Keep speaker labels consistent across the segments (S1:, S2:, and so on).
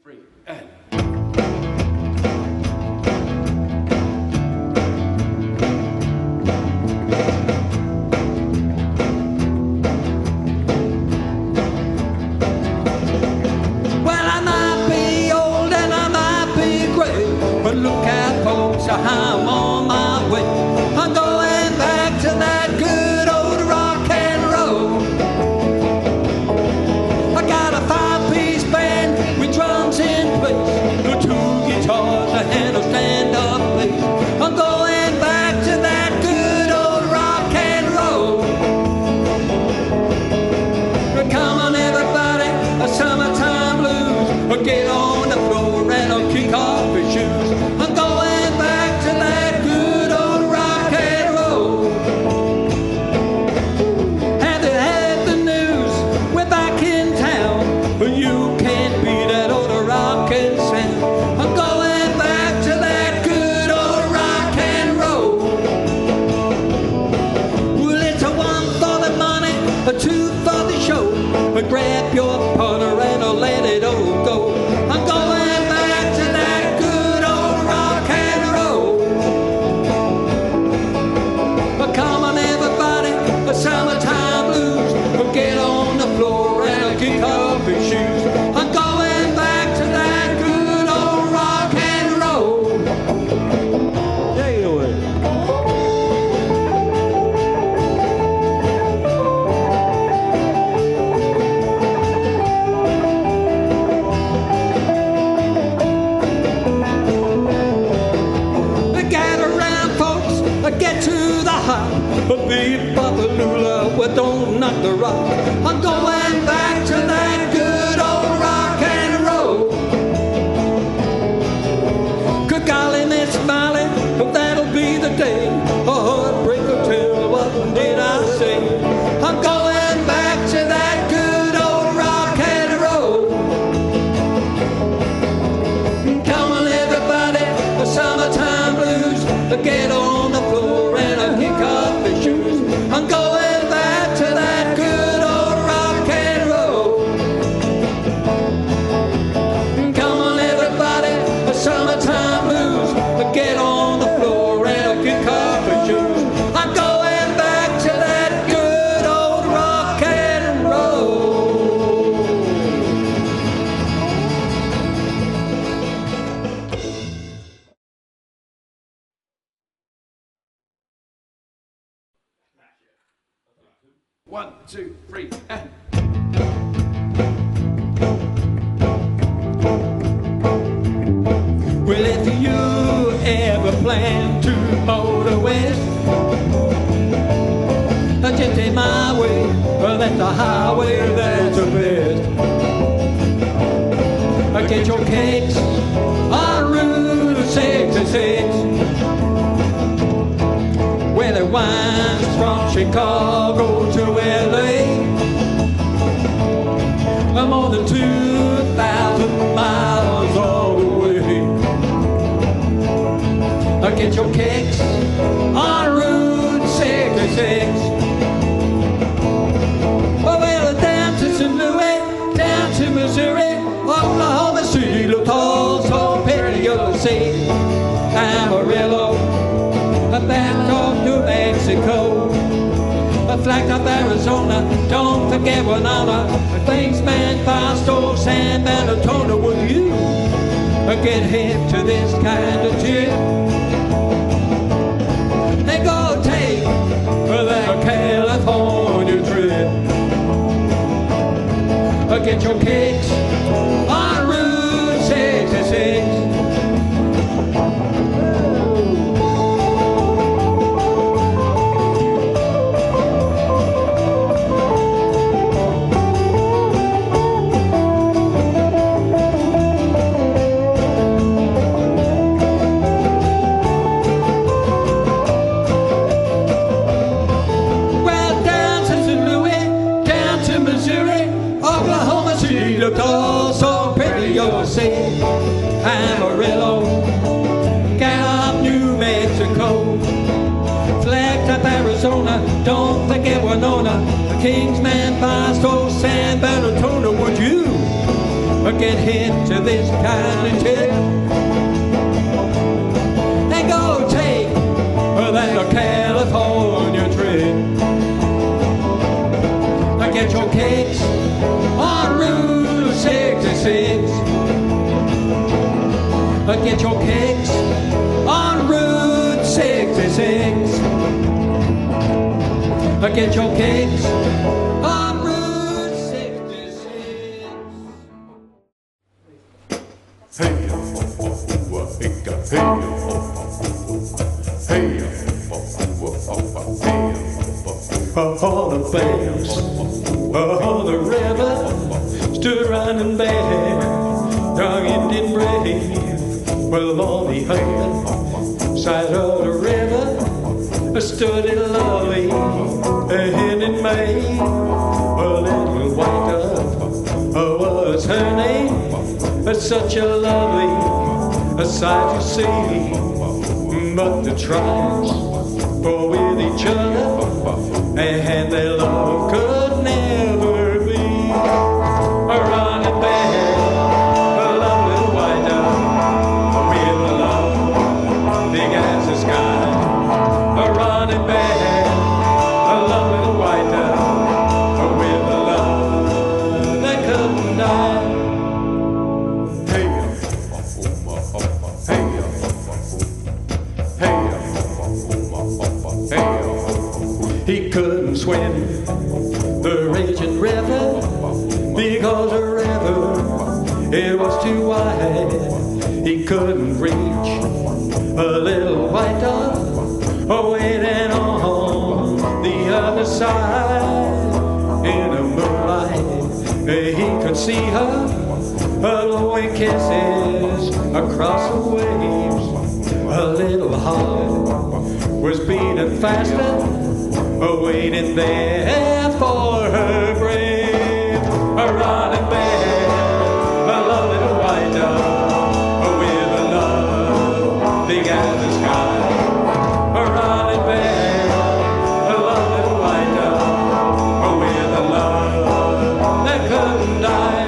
S1: 3, and...
S2: I'm on my way. I'm going back to that good old rock and roll. I got a 5-piece band with drums in place, 2 guitars, a hand of stand-up bass. I'm going back to that good old rock and roll. Come on everybody, a summertime blues. Get on the floor and I'll kick off your shoes. I'm going back to that good old rock and roll. Have you had the news? We're back in town, but you can't beat that old rockin' sound. I'm going back to that good old rock and roll. Well, it's a 1 for the money, a 2 for the show. But grab your partner and I'll let it all go. I'm going back to that good old rock and roll. Come on everybody, a summertime blues. Get on the floor and I'll kick off your shoes. I'm going back to that good old rock and roll. Take it away. Get to the heart, but beep lula, well, don't knock the rock. I'm going back to that good old rock and roll. Good golly, Miss Molly, that'll be the day. A heartbreak will tell, what did I say? I'm going back to that good old rock and roll. Come on everybody, the summertime blues. Get on the floor and I'll kick off the shoes. I'm going back to that good old rock and roll. Come on everybody, the summertime blues. Get on the floor and I'll kick off the shoes. I'm going back to that good old rock and roll.
S1: 1, 2, 3, and...
S2: Well, if you ever plan to motor west, just take my way, well, that's the highway, that's the best. Get your kicks on Route 66, where it winds from Chicago to LA, more than 2,000 miles all the way. Get your kicks on Route 66. Well, down to St. Louis, down to Missouri, Oklahoma City, Tulsa, Perio City, Amarillo, back of New Mexico, Flagstaff, Arizona, don't forget Winona, thanks man, Fasto, San Bernardino. Will you get hip to this kind of trip? They go take that California trip. Get your kicks on Route 66. Also pretty, City, Amarillo, Gallup, New Mexico, Flagstaff, Arizona, don't forget Winona, Kingsman, Fasto, San Bernardino. Would you get hit to this kind of tip and go take that California trip. Get your kicks on Route 66. Get your kicks on Route 66. Get your kicks on Route 66.
S3: Hey,
S2: all the bells on the river stood running bare, young Indian brave. Well, on the other side of the river stood a lovely hen in May. A little white dove was her name. Such a lovely sight to see. But the tribes were with each other, and their love could never be. A running bear, a lovely white dove, with a love big as the sky. A running bear, a lovely white dove, with a love that couldn't die. He couldn't swim the raging river because the river, it was too wide. He couldn't reach a little white dove waiting on the other side. In the moonlight, he could see her blowing kisses across the waves. A little heart was beating faster, waiting there for her grave. A running bear, a lovely white dove, with a love big as the sky. A running bear, a lovely white dove, with a love that couldn't die.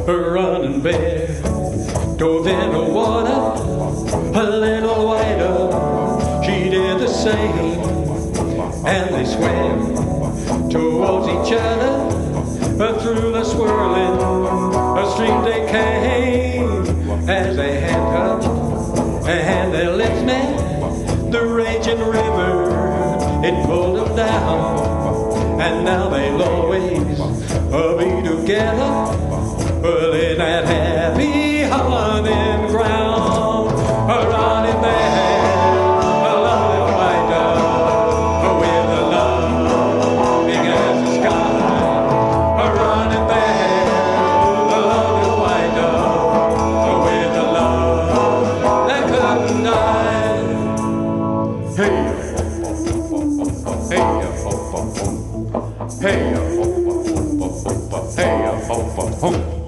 S2: A running bear dove in the water, a little white dove, she did the same. And they swam towards each other, through the swirling stream they came. As they hand touched and their lips met, the raging river, it pulled them down. And now they'll always be together, in that happy hunting ground. A running bear, a lovely white dove, with a love big as the sky. A running bear, a lovely white dove, with a love that couldn't die.
S3: hey, hey, hey,